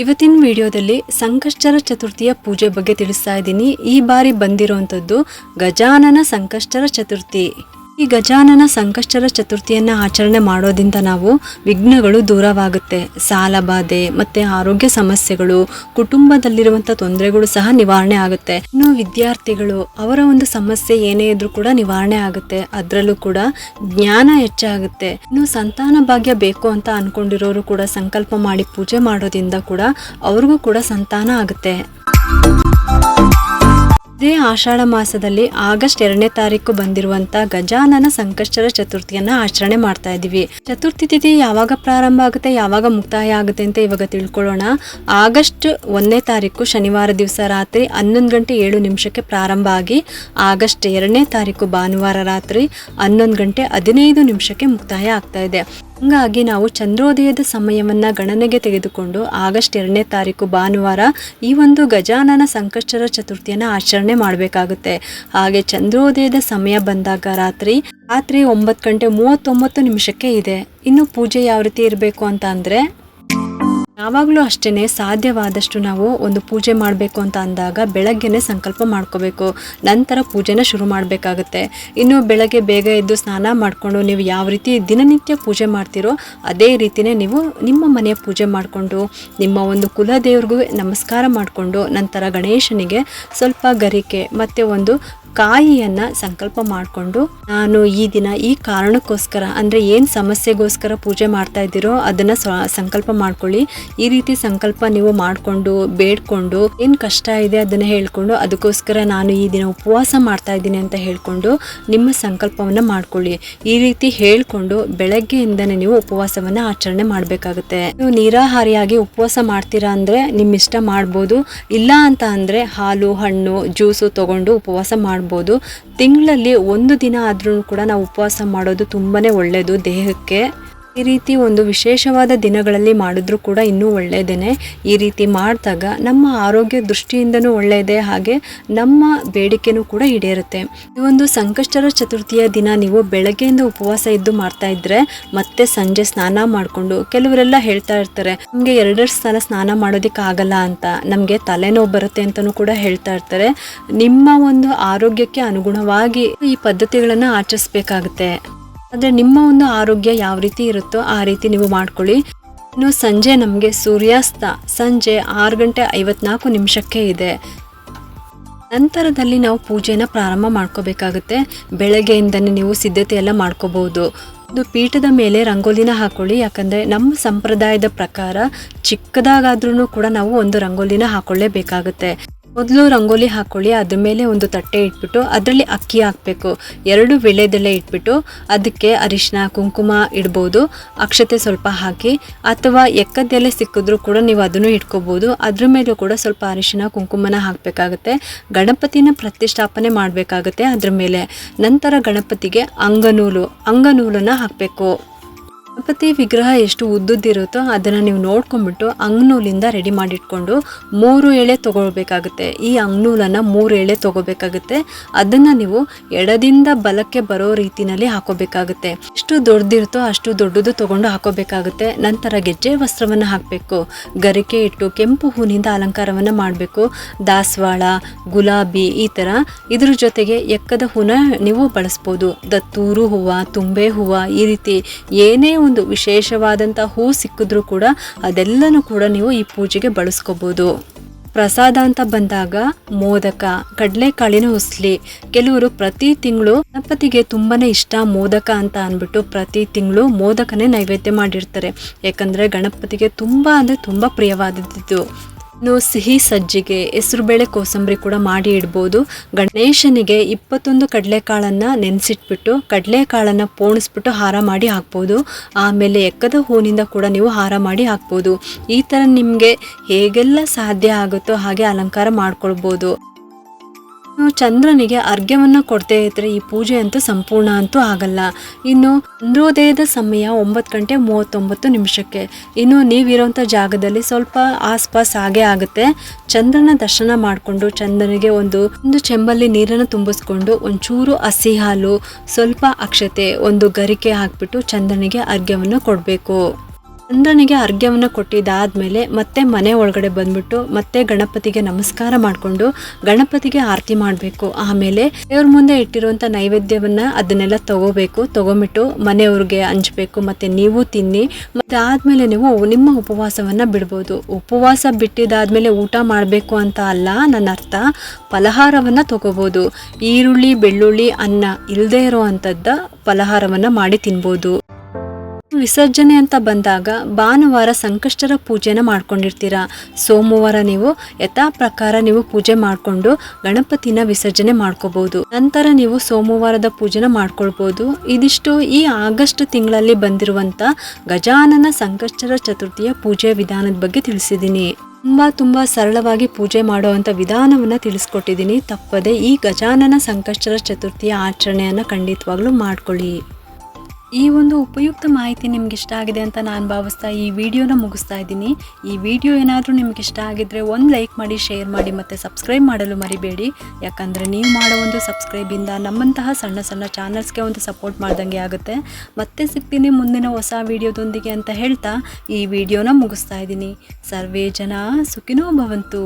ಇವತ್ತಿನ ವಿಡಿಯೋದಲ್ಲಿ ಸಂಕಷ್ಟರ ಚತುರ್ಥಿಯ ಪೂಜೆ ಬಗ್ಗೆ ತಿಳಿಸ್ತಾ ಇದ್ದೀನಿ. ಈ ಬಾರಿ ಬಂದಿರುವಂಥದ್ದು ಗಜಾನನ ಸಂಕಷ್ಟರ ಚತುರ್ಥಿ. ಈ ಗಜಾನನ ಸಂಕಷ್ಟರ ಚತುರ್ಥಿಯನ್ನು ಆಚರಣೆ ಮಾಡೋದ್ರಿಂದ ನಾವು ವಿಘ್ನಗಳು ದೂರವಾಗುತ್ತೆ, ಸಾಲ ಬಾಧೆ ಮತ್ತು ಆರೋಗ್ಯ ಸಮಸ್ಯೆಗಳು, ಕುಟುಂಬದಲ್ಲಿರುವಂಥ ತೊಂದರೆಗಳು ಸಹ ನಿವಾರಣೆ ಆಗುತ್ತೆ. ಇನ್ನು ವಿದ್ಯಾರ್ಥಿಗಳು ಅವರ ಒಂದು ಸಮಸ್ಯೆ ಏನೇ ಇದ್ರೂ ಕೂಡ ನಿವಾರಣೆ ಆಗುತ್ತೆ. ಅದರಲ್ಲೂ ಕೂಡ ಜ್ಞಾನ ಹೆಚ್ಚಾಗುತ್ತೆ. ಇನ್ನು ಸಂತಾನ ಭಾಗ್ಯ ಬೇಕು ಅಂತ ಅನ್ಕೊಂಡಿರೋರು ಕೂಡ ಸಂಕಲ್ಪ ಮಾಡಿ ಪೂಜೆ ಮಾಡೋದ್ರಿಂದ ಕೂಡ ಅವ್ರಿಗೂ ಕೂಡ ಸಂತಾನ ಆಗುತ್ತೆ. ಇದೇ ಆಷಾಢ ಮಾಸದಲ್ಲಿ ಆಗಸ್ಟ್ 2ನೇ ತಾರೀಕು ಬಂದಿರುವಂತ ಗಜಾನನ ಸಂಕಷ್ಟರ ಚತುರ್ಥಿಯನ್ನ ಆಚರಣೆ ಮಾಡ್ತಾ ಇದೀವಿ. ಚತುರ್ಥಿ ತಿಥಿ ಯಾವಾಗ ಪ್ರಾರಂಭ ಆಗುತ್ತೆ, ಯಾವಾಗ ಮುಕ್ತಾಯ ಆಗುತ್ತೆ ಅಂತ ಇವಾಗ ತಿಳ್ಕೊಳ್ಳೋಣ. ಆಗಸ್ಟ್ 1ನೇ ತಾರೀಕು ಶನಿವಾರ ದಿವಸ ರಾತ್ರಿ 11:07 ಪ್ರಾರಂಭ ಆಗಿ ಆಗಸ್ಟ್ 2ನೇ ತಾರೀಕು ಭಾನುವಾರ ರಾತ್ರಿ 11:15 ಮುಕ್ತಾಯ ಆಗ್ತಾ ಇದೆ. ಹಂಗಾಗಿ ನಾವು ಚಂದ್ರೋದಯದ ಸಮಯವನ್ನ ಗಣನೆಗೆ ತೆಗೆದುಕೊಂಡು ಆಗಸ್ಟ್ 2ನೇ ತಾರೀಕು ಭಾನುವಾರ ಈ ಒಂದು ಗಜಾನನ ಸಂಕಷ್ಟರ ಚತುರ್ಥಿಯನ್ನ ಆಚರಣೆ ಮಾಡಬೇಕಾಗುತ್ತೆ. ಹಾಗೆ ಚಂದ್ರೋದಯದ ಸಮಯ ಬಂದಾಗ ರಾತ್ರಿ 9:39 ಇದೆ. ಇನ್ನು ಪೂಜೆ ಯಾವ ರೀತಿ ಇರಬೇಕು ಅಂತ ಅಂದ್ರೆ, ಯಾವಾಗಲೂ ಅಷ್ಟೇ ಸಾಧ್ಯವಾದಷ್ಟು ನಾವು ಒಂದು ಪೂಜೆ ಮಾಡಬೇಕು ಅಂತ ಅಂದಾಗ ಬೆಳಗ್ಗೆನೆ ಸಂಕಲ್ಪ ಮಾಡ್ಕೋಬೇಕು, ನಂತರ ಪೂಜೆನ ಶುರು ಮಾಡಬೇಕಾಗುತ್ತೆ. ಇನ್ನು ಬೆಳಗ್ಗೆ ಬೇಗ ಎದ್ದು ಸ್ನಾನ ಮಾಡಿಕೊಂಡು ನೀವು ಯಾವ ರೀತಿ ದಿನನಿತ್ಯ ಪೂಜೆ ಮಾಡ್ತೀರೋ ಅದೇ ರೀತಿಯೇ ನೀವು ನಿಮ್ಮ ಮನೆಯ ಪೂಜೆ ಮಾಡಿಕೊಂಡು ನಿಮ್ಮ ಒಂದು ಕುಲದೇವ್ರಿಗೂ ನಮಸ್ಕಾರ ಮಾಡಿಕೊಂಡು ನಂತರ ಗಣೇಶನಿಗೆ ಸ್ವಲ್ಪ ಗರಿಕೆ ಮತ್ತು ಒಂದು ಕಾಯಿಯನ್ನು ಸಂಕಲ್ಪ ಮಾಡಿಕೊಂಡು ನಾನು ಈ ದಿನ ಈ ಕಾರಣಕ್ಕೋಸ್ಕರ ಅಂದರೆ ಏನು ಸಮಸ್ಯೆಗೋಸ್ಕರ ಪೂಜೆ ಮಾಡ್ತಾ ಇದ್ದೀರೋ ಅದನ್ನು ಸಂಕಲ್ಪ ಮಾಡ್ಕೊಳ್ಳಿ. ಈ ರೀತಿ ಸಂಕಲ್ಪ ನೀವು ಮಾಡಿಕೊಂಡು ಬೇಡ್ಕೊಂಡು ಏನು ಕಷ್ಟ ಇದೆ ಅದನ್ನು ಹೇಳ್ಕೊಂಡು ಅದಕ್ಕೋಸ್ಕರ ನಾನು ಈ ದಿನ ಉಪವಾಸ ಮಾಡ್ತಾ ಇದ್ದೀನಿ ಅಂತ ಹೇಳ್ಕೊಂಡು ನಿಮ್ಮ ಸಂಕಲ್ಪವನ್ನು ಮಾಡ್ಕೊಳ್ಳಿ. ಈ ರೀತಿ ಹೇಳ್ಕೊಂಡು ಬೆಳಗ್ಗೆಯಿಂದನೇ ನೀವು ಉಪವಾಸವನ್ನು ಆಚರಣೆ ಮಾಡಬೇಕಾಗುತ್ತೆ. ನೀವು ನಿರಾಹಾರಿಯಾಗಿ ಉಪವಾಸ ಮಾಡ್ತೀರಾ ಅಂದರೆ ನಿಮ್ಮ ಇಷ್ಟ ಮಾಡ್ಬೋದು, ಇಲ್ಲ ಅಂತ ಅಂದರೆ ಹಾಲು ಹಣ್ಣು ಜ್ಯೂಸು ತಗೊಂಡು ಉಪವಾಸ ಮಾಡ್ಬೋದು. ತಿಂಗಳಲ್ಲಿ 1 ದಿನ ಆದ್ರೂ ಕೂಡ ನಾವು ಉಪವಾಸ ಮಾಡೋದು ತುಂಬಾನೇ ಒಳ್ಳೆಯದು ದೇಹಕ್ಕೆ. ಈ ರೀತಿ ಒಂದು ವಿಶೇಷವಾದ ದಿನಗಳಲ್ಲಿ ಮಾಡಿದ್ರೂ ಕೂಡ ಇನ್ನೂ ಒಳ್ಳೆಯದೇನೆ. ಈ ರೀತಿ ಮಾಡಿದಾಗ ನಮ್ಮ ಆರೋಗ್ಯ ದೃಷ್ಟಿಯಿಂದನೂ ಒಳ್ಳೆಯದೇ, ಹಾಗೆ ನಮ್ಮ ಬೇಡಿಕೆನೂ ಕೂಡ ಈಡೇರುತ್ತೆ. ಈ ಒಂದು ಸಂಕಷ್ಟರ ಚತುರ್ಥಿಯ ದಿನ ನೀವು ಬೆಳಗ್ಗೆಯಿಂದ ಉಪವಾಸ ಇದ್ದು ಮಾಡ್ತಾ ಇದ್ರೆ ಮತ್ತೆ ಸಂಜೆ ಸ್ನಾನ ಮಾಡಿಕೊಂಡು, ಕೆಲವರೆಲ್ಲ ಹೇಳ್ತಾ ಇರ್ತಾರೆ ನಮಗೆ 2 ಸಲ ಸ್ನಾನ ಮಾಡೋದಕ್ಕೆ ಆಗಲ್ಲ ಅಂತ, ನಮಗೆ ತಲೆನೋವು ಬರುತ್ತೆ ಅಂತಲೂ ಕೂಡ ಹೇಳ್ತಾ ಇರ್ತಾರೆ. ನಿಮ್ಮ ಒಂದು ಆರೋಗ್ಯಕ್ಕೆ ಅನುಗುಣವಾಗಿ ಈ ಪದ್ಧತಿಗಳನ್ನು ಆಚರಿಸಬೇಕಾಗುತ್ತೆ. ಆದರೆ ನಿಮ್ಮ ಒಂದು ಆರೋಗ್ಯ ಯಾವ ರೀತಿ ಇರುತ್ತೋ ಆ ರೀತಿ ನೀವು ಮಾಡ್ಕೊಳ್ಳಿ. ಇನ್ನು ಸಂಜೆ ನಮಗೆ ಸೂರ್ಯಾಸ್ತ ಸಂಜೆ 6:54 ಇದೆ. ನಂತರದಲ್ಲಿ ನಾವು ಪೂಜೆನ ಪ್ರಾರಂಭ ಮಾಡ್ಕೋಬೇಕಾಗುತ್ತೆ. ಬೆಳಗ್ಗೆಯಿಂದನೇ ನೀವು ಸಿದ್ಧತೆ ಎಲ್ಲ ಮಾಡ್ಕೋಬಹುದು. ಒಂದು ಪೀಠದ ಮೇಲೆ ರಂಗೋಲಿನ ಹಾಕೊಳ್ಳಿ, ಯಾಕಂದರೆ ನಮ್ಮ ಸಂಪ್ರದಾಯದ ಪ್ರಕಾರ ಚಿಕ್ಕದಾಗಾದ್ರೂ ಕೂಡ ನಾವು ಒಂದು ರಂಗೋಲಿನ ಹಾಕೊಳ್ಳೇಬೇಕಾಗುತ್ತೆ. ಮೊದಲು ರಂಗೋಲಿ ಹಾಕೊಳ್ಳಿ, ಅದ್ರ ಮೇಲೆ ಒಂದು ತಟ್ಟೆ ಇಟ್ಬಿಟ್ಟು ಅದರಲ್ಲಿ ಅಕ್ಕಿ ಹಾಕಬೇಕು, 2 ವೀಳ್ಯದೆಲೆ ಇಟ್ಬಿಟ್ಟು ಅದಕ್ಕೆ ಅರಿಶಿನ ಕುಂಕುಮ ಇಡ್ಬೋದು, ಅಕ್ಷತೆ ಸ್ವಲ್ಪ ಹಾಕಿ, ಅಥವಾ ಎಕ್ಕದೆಲೆ ಸಿಕ್ಕಿದ್ರೂ ಕೂಡ ನೀವು ಅದನ್ನು ಇಟ್ಕೋಬೋದು. ಅದ್ರ ಮೇಲೂ ಕೂಡ ಸ್ವಲ್ಪ ಅರಿಶಿನ ಕುಂಕುಮನ ಹಾಕಬೇಕಾಗುತ್ತೆ. ಗಣಪತಿನ ಪ್ರತಿಷ್ಠಾಪನೆ ಮಾಡಬೇಕಾಗುತ್ತೆ ಅದ್ರ ಮೇಲೆ. ನಂತರ ಗಣಪತಿಗೆ ಅಂಗನೂಲನ್ನು ಹಾಕಬೇಕು. ಗಣಪತಿ ವಿಗ್ರಹ ಎಷ್ಟು ಉದ್ದುದ್ದಿರುತ್ತೋ ಅದನ್ನು ನೀವು ನೋಡ್ಕೊಂಡ್ಬಿಟ್ಟು ಅಂಗ್ನೂಲಿಂದ ರೆಡಿ ಮಾಡಿಟ್ಕೊಂಡು 3 ಎಳೆ ತೊಗೊಳ್ಬೇಕಾಗುತ್ತೆ. ಈ ಅಂಗ್ನೂಲನ್ನು 3 ಎಳೆ ತೊಗೋಬೇಕಾಗುತ್ತೆ. ಅದನ್ನು ನೀವು ಎಡದಿಂದ ಬಲಕ್ಕೆ ಬರೋ ರೀತಿನಲ್ಲಿ ಹಾಕೋಬೇಕಾಗುತ್ತೆ. ಎಷ್ಟು ದೊಡ್ಡದಿರುತ್ತೋ ಅಷ್ಟು ದೊಡ್ಡದು ತೊಗೊಂಡು ಹಾಕೋಬೇಕಾಗುತ್ತೆ. ನಂತರ ಗೆಜ್ಜೆ ವಸ್ತ್ರವನ್ನು ಹಾಕಬೇಕು. ಗರಿಕೆ ಇಟ್ಟು ಕೆಂಪು ಹೂವಿನಿಂದ ಅಲಂಕಾರವನ್ನು ಮಾಡಬೇಕು. ದಾಸವಾಳ, ಗುಲಾಬಿ ಈ ಥರ, ಇದ್ರ ಜೊತೆಗೆ ಎಕ್ಕದ ಹೂನ ನೀವು ಬಳಸ್ಬೋದು. ದತ್ತೂರು ಹೂವು, ತುಂಬೆ ಹೂವು, ಈ ರೀತಿ ಏನೇ ಒಂದು ವಿಶೇಷವಾದಂಥ ಹೂ ಸಿಕ್ಕಿದ್ರೂ ಕೂಡ ಅದೆಲ್ಲನೂ ಕೂಡ ನೀವು ಈ ಪೂಜೆಗೆ ಬಳಸ್ಕೋಬಹುದು. ಪ್ರಸಾದ ಅಂತ ಬಂದಾಗ ಮೋದಕ, ಕಡಲೆಕಾಳಿನ ಉಸ್ಲಿ, ಕೆಲವರು ಪ್ರತಿ ತಿಂಗಳು ಗಣಪತಿಗೆ ತುಂಬಾನೇ ಇಷ್ಟ ಮೋದಕ ಅಂತ ಅಂದ್ಬಿಟ್ಟು ಪ್ರತಿ ತಿಂಗಳು ಮೋದಕನೇ ನೈವೇದ್ಯ ಮಾಡಿರ್ತಾರೆ. ಯಾಕಂದ್ರೆ ಗಣಪತಿಗೆ ತುಂಬಾ ಪ್ರಿಯವಾದದ್ದು. ಇನ್ನು ಸಿಹಿ ಸಜ್ಜಿಗೆ, ಹೆಸರುಬೇಳೆ ಕೋಸಂಬರಿ ಕೂಡ ಮಾಡಿ ಇಡ್ಬೋದು. ಗಣೇಶನಿಗೆ 21 ಕಡಲೆಕಾಳನ್ನು ನೆನೆಸಿಟ್ಬಿಟ್ಟು ಕಡಲೆಕಾಳನ್ನು ಪೋಣಿಸ್ಬಿಟ್ಟು ಹಾರ ಮಾಡಿ ಹಾಕ್ಬೋದು. ಆಮೇಲೆ ಎಕ್ಕದ ಹೂವಿನಿಂದ ಕೂಡ ನೀವು ಹಾರ ಮಾಡಿ ಹಾಕ್ಬೋದು. ಈ ಥರ ನಿಮಗೆ ಹೇಗೆಲ್ಲ ಸಾಧ್ಯ ಆಗುತ್ತೋ ಹಾಗೆ ಅಲಂಕಾರ ಮಾಡ್ಕೊಳ್ಬೋದು. ಚಂದ್ರನಿಗೆ ಅರ್ಘ್ಯವನ್ನು ಕೊಡದೇ ಇದ್ರೆ ಈ ಪೂಜೆ ಅಂತೂ ಸಂಪೂರ್ಣ ಅಂತೂ ಆಗಲ್ಲ. ಇನ್ನು ಚಂದ್ರೋದಯದ ಸಮಯ 9:39. ಇನ್ನು ನೀವಿರೋಂಥ ಜಾಗದಲ್ಲಿ ಸ್ವಲ್ಪ ಆಸ್ಪಾಸ್ ಹಾಗೆ ಆಗುತ್ತೆ. ಚಂದ್ರನ ದರ್ಶನ ಮಾಡಿಕೊಂಡು ಚಂದ್ರನಿಗೆ ಒಂದು ಚೆಂಬಲ್ಲಿ ನೀರನ್ನು ತುಂಬಿಸ್ಕೊಂಡು ಒಂಚೂರು ಹಸಿ ಹಾಲು, ಸ್ವಲ್ಪ ಅಕ್ಷತೆ, ಒಂದು ಗರಿಕೆ ಹಾಕ್ಬಿಟ್ಟು ಚಂದ್ರನಿಗೆ ಅರ್ಘ್ಯವನ್ನು ಕೊಡಬೇಕು. ಚಂದ್ರನಿಗೆ ಅರ್ಘ್ಯವನ್ನು ಕೊಟ್ಟಿದ್ದಾದಮೇಲೆ ಮತ್ತೆ ಮನೆ ಒಳಗಡೆ ಬಂದ್ಬಿಟ್ಟು ಮತ್ತೆ ಗಣಪತಿಗೆ ನಮಸ್ಕಾರ ಮಾಡಿಕೊಂಡು ಗಣಪತಿಗೆ ಆರತಿ ಮಾಡಬೇಕು. ಆಮೇಲೆ ದೇವ್ರ ಮುಂದೆ ಇಟ್ಟಿರುವಂಥ ನೈವೇದ್ಯವನ್ನು ಅದನ್ನೆಲ್ಲ ತಗೊಂಬಿಟ್ಟು ಮನೆಯವ್ರಿಗೆ ಹಂಚ್ಬೇಕು. ಮತ್ತು ನೀವು ತಿನ್ನಿ. ಮತ್ತು ಆದಮೇಲೆ ನೀವು ನಿಮ್ಮ ಉಪವಾಸವನ್ನು ಬಿಡ್ಬೋದು. ಉಪವಾಸ ಬಿಟ್ಟಿದ್ದಾದಮೇಲೆ ಊಟ ಮಾಡಬೇಕು ಅಂತ ಅಲ್ಲ ನನ್ನ ಅರ್ಥ. ಫಲಹಾರವನ್ನು ತಗೋಬೋದು. ಈರುಳ್ಳಿ ಬೆಳ್ಳುಳ್ಳಿ ಅನ್ನ ಇಲ್ಲದೇ ಇರೋ ಅಂಥದ್ದು ಫಲಹಾರವನ್ನು ಮಾಡಿ ತಿನ್ಬೋದು. ವಿಸರ್ಜನೆ ಅಂತ ಬಂದಾಗ ಭಾನುವಾರ ಸಂಕಷ್ಟರ ಪೂಜೆನ ಮಾಡ್ಕೊಂಡಿರ್ತೀರ. ಸೋಮವಾರ ನೀವು ಯಥಾ ಪ್ರಕಾರ ನೀವು ಪೂಜೆ ಮಾಡಿಕೊಂಡು ಗಣಪತಿನ ವಿಸರ್ಜನೆ ಮಾಡ್ಕೋಬಹುದು. ನಂತರ ನೀವು ಸೋಮವಾರದ ಪೂಜೆನ ಮಾಡ್ಕೊಳ್ಬೋದು. ಇದಿಷ್ಟು ಈ ಆಗಸ್ಟ್ ತಿಂಗಳಲ್ಲಿ ಬಂದಿರುವಂಥ ಗಜಾನನ ಸಂಕಷ್ಟರ ಚತುರ್ಥಿಯ ಪೂಜೆ ವಿಧಾನದ ಬಗ್ಗೆ ತಿಳಿಸಿದ್ದೀನಿ. ತುಂಬ ಸರಳವಾಗಿ ಪೂಜೆ ಮಾಡುವಂಥ ವಿಧಾನವನ್ನು ತಿಳಿಸ್ಕೊಟ್ಟಿದ್ದೀನಿ. ತಪ್ಪದೆ ಈ ಗಜಾನನ ಸಂಕಷ್ಟರ ಚತುರ್ಥಿಯ ಆಚರಣೆಯನ್ನು ಖಂಡಿತವಾಗ್ಲೂ ಮಾಡ್ಕೊಳ್ಳಿ. ಈ ಒಂದು ಉಪಯುಕ್ತ ಮಾಹಿತಿ ನಿಮ್ಗೆ ಇಷ್ಟ ಆಗಿದೆ ಅಂತ ನಾನು ಭಾವಿಸ್ತಾ ಈ ವಿಡಿಯೋನ ಮುಗಿಸ್ತಾ ಇದ್ದೀನಿ. ಈ ವಿಡಿಯೋ ಏನಾದರೂ ನಿಮ್ಗೆ ಇಷ್ಟ ಆಗಿದ್ರೆ ಒಂದು ಲೈಕ್ ಮಾಡಿ, ಶೇರ್ ಮಾಡಿ ಮತ್ತು ಸಬ್ಸ್ಕ್ರೈಬ್ ಮಾಡಲು ಮರಿಬೇಡಿ. ಯಾಕಂದರೆ ನೀವು ಮಾಡೋ ಒಂದು ಸಬ್ಸ್ಕ್ರೈಬಿಂದ ನಮ್ಮಂತಹ ಸಣ್ಣ ಸಣ್ಣ ಚಾನಲ್ಸ್ಗೆ ಒಂದು ಸಪೋರ್ಟ್ ಮಾಡ್ದಂಗೆ ಆಗುತ್ತೆ. ಮತ್ತೆ ಸಿಗ್ತೀನಿ ಮುಂದಿನ ಹೊಸ ವಿಡಿಯೋದೊಂದಿಗೆ ಅಂತ ಹೇಳ್ತಾ ಈ ವಿಡಿಯೋನ ಮುಗಿಸ್ತಾ ಇದ್ದೀನಿ. ಸರ್ವೇ ಜನ ಸುಖಿನೋ ಭವಂತು.